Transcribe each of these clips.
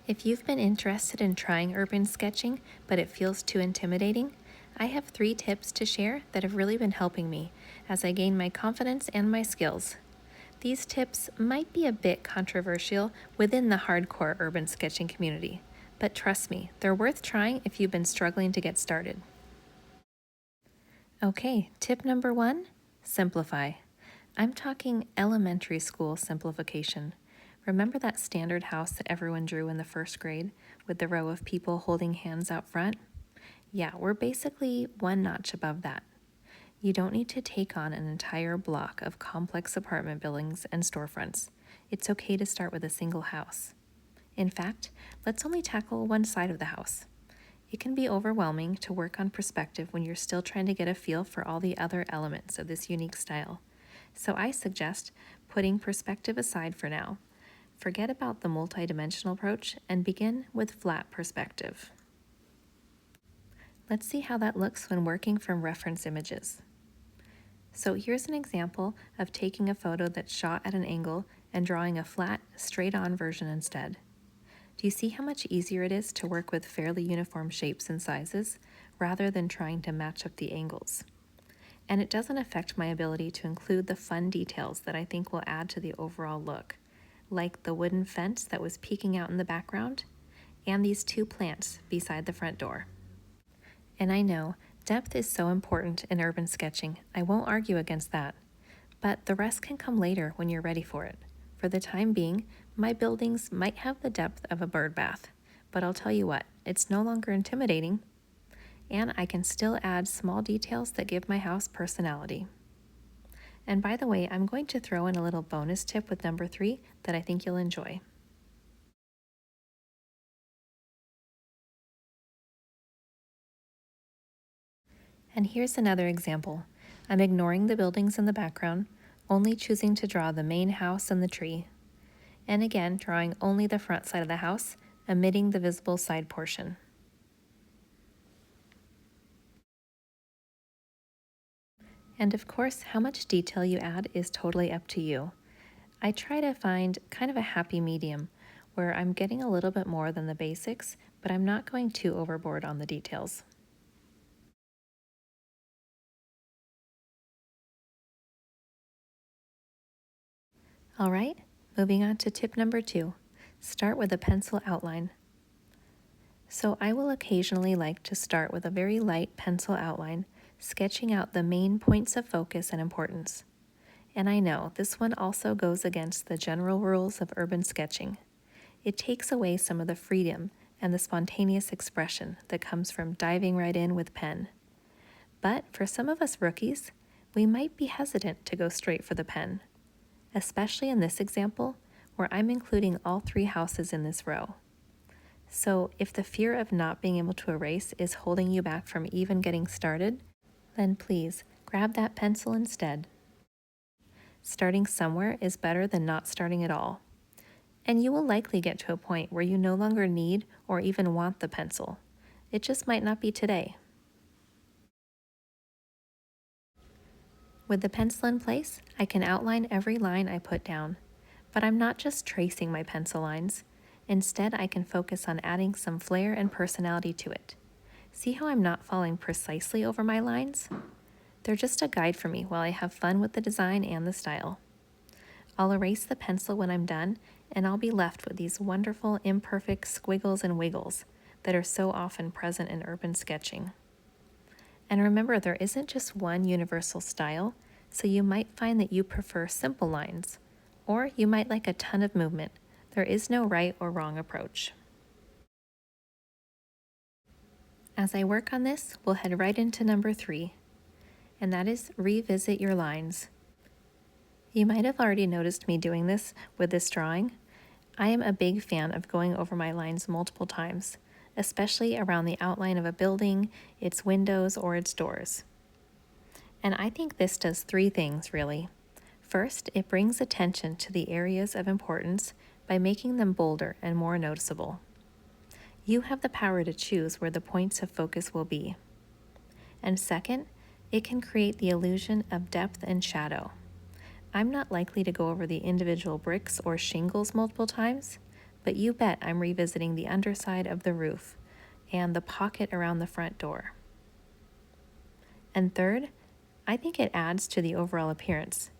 If you've been interested in trying urban sketching, but it feels too intimidating, I have 3 tips to share that have really been helping me as I gain my confidence and my skills. These tips might be a bit controversial within the hardcore urban sketching community, but trust me, they're worth trying if you've been struggling to get started. Okay, tip number 1, simplify. I'm talking elementary school simplification. Remember that standard house that everyone drew in the first grade with the row of people holding hands out front? Yeah, we're basically one notch above that. You don't need to take on an entire block of complex apartment buildings and storefronts. It's okay to start with a single house. In fact, let's only tackle one side of the house. It can be overwhelming to work on perspective when you're still trying to get a feel for all the other elements of this unique style. So I suggest putting perspective aside for now. Forget about the multidimensional approach and begin with flat perspective. Let's see how that looks when working from reference images. So here's an example of taking a photo that's shot at an angle and drawing a flat, straight-on version instead. Do you see how much easier it is to work with fairly uniform shapes and sizes rather than trying to match up the angles? And it doesn't affect my ability to include the fun details that I think will add to the overall look, like the wooden fence that was peeking out in the background and these 2 plants beside the front door. And I know depth is so important in urban sketching. I won't argue against that. But the rest can come later when you're ready for it. For the time being, my buildings might have the depth of a bird bath, but I'll tell you what, it's no longer intimidating. And I can still add small details that give my house personality. And by the way, I'm going to throw in a little bonus tip with number 3 that I think you'll enjoy. And here's another example. I'm ignoring the buildings in the background, only choosing to draw the main house and the tree. And again, drawing only the front side of the house, omitting the visible side portion. And of course, how much detail you add is totally up to you. I try to find kind of a happy medium where I'm getting a little bit more than the basics, but I'm not going too overboard on the details. All right, moving on to tip number 2. Start with a pencil outline. So I will occasionally like to start with a very light pencil outline, sketching out the main points of focus and importance. And I know this one also goes against the general rules of urban sketching. It takes away some of the freedom and the spontaneous expression that comes from diving right in with pen. But for some of us rookies, we might be hesitant to go straight for the pen, especially in this example where I'm including all 3 houses in this row. So if the fear of not being able to erase is holding you back from even getting started, then please grab that pencil instead. Starting somewhere is better than not starting at all. And you will likely get to a point where you no longer need or even want the pencil. It just might not be today. With the pencil in place, I can outline every line I put down. But I'm not just tracing my pencil lines. Instead, I can focus on adding some flair and personality to it. See how I'm not falling precisely over my lines? They're just a guide for me while I have fun with the design and the style. I'll erase the pencil when I'm done, and I'll be left with these wonderful imperfect squiggles and wiggles that are so often present in urban sketching. And remember, there isn't just one universal style, so you might find that you prefer simple lines, or you might like a ton of movement. There is no right or wrong approach. As I work on this, we'll head right into number 3, and that is revisit your lines. You might have already noticed me doing this with this drawing. I am a big fan of going over my lines multiple times, especially around the outline of a building, its windows, or its doors. And I think this does 3 things, really. First, it brings attention to the areas of importance by making them bolder and more noticeable. You have the power to choose where the points of focus will be. And second, it can create the illusion of depth and shadow. I'm not likely to go over the individual bricks or shingles multiple times, but you bet I'm revisiting the underside of the roof and the pocket around the front door. And third, I think it adds to the overall appearance.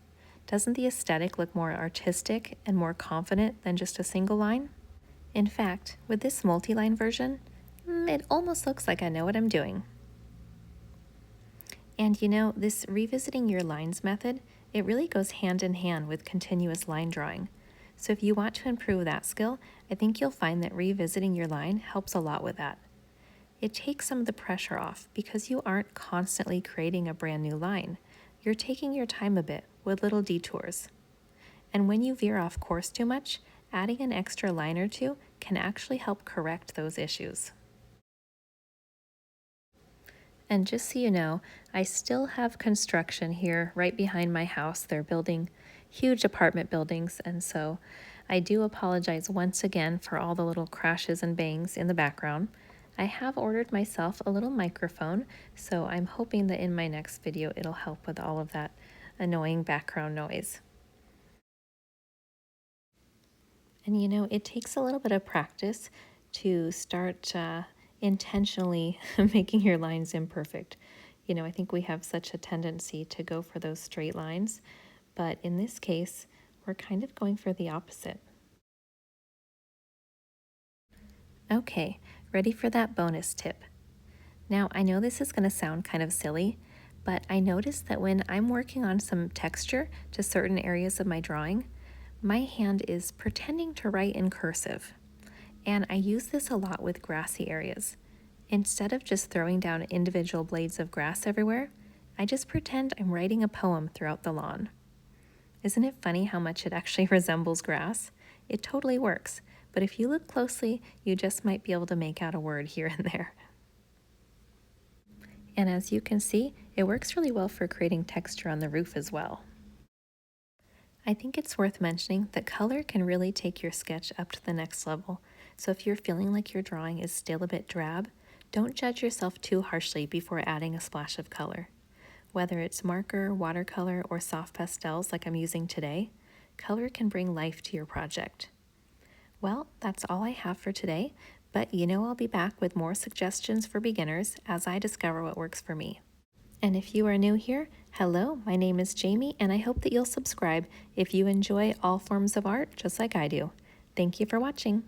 Doesn't the aesthetic look more artistic and more confident than just a single line? In fact, with this multi-line version, it almost looks like I know what I'm doing. And you know, this revisiting your lines method, it really goes hand in hand with continuous line drawing. So if you want to improve that skill, I think you'll find that revisiting your line helps a lot with that. It takes some of the pressure off because you aren't constantly creating a brand new line. You're taking your time a bit with little detours. And when you veer off course too much, adding an extra line or two can actually help correct those issues. And just so you know, I still have construction here right behind my house. They're building huge apartment buildings, and so I do apologize once again for all the little crashes and bangs in the background. I have ordered myself a little microphone, so I'm hoping that in my next video it'll help with all of that annoying background noise. And you know, it takes a little bit of practice to start intentionally making your lines imperfect. You know, I think we have such a tendency to go for those straight lines, but in this case, we're kind of going for the opposite. Okay, ready for that bonus tip. Now, I know this is going to sound kind of silly, but I noticed that when I'm working on some texture to certain areas of my drawing, my hand is pretending to write in cursive. And I use this a lot with grassy areas. Instead of just throwing down individual blades of grass everywhere, I just pretend I'm writing a poem throughout the lawn. Isn't it funny how much it actually resembles grass? It totally works, but if you look closely, you just might be able to make out a word here and there. And as you can see, it works really well for creating texture on the roof as well. I think it's worth mentioning that color can really take your sketch up to the next level. So if you're feeling like your drawing is still a bit drab, don't judge yourself too harshly before adding a splash of color. Whether it's marker, watercolor, or soft pastels like I'm using today, color can bring life to your project. Well, that's all I have for today, but you know I'll be back with more suggestions for beginners as I discover what works for me. And if you are new here, hello, my name is Jamie, and I hope that you'll subscribe if you enjoy all forms of art just like I do. Thank you for watching.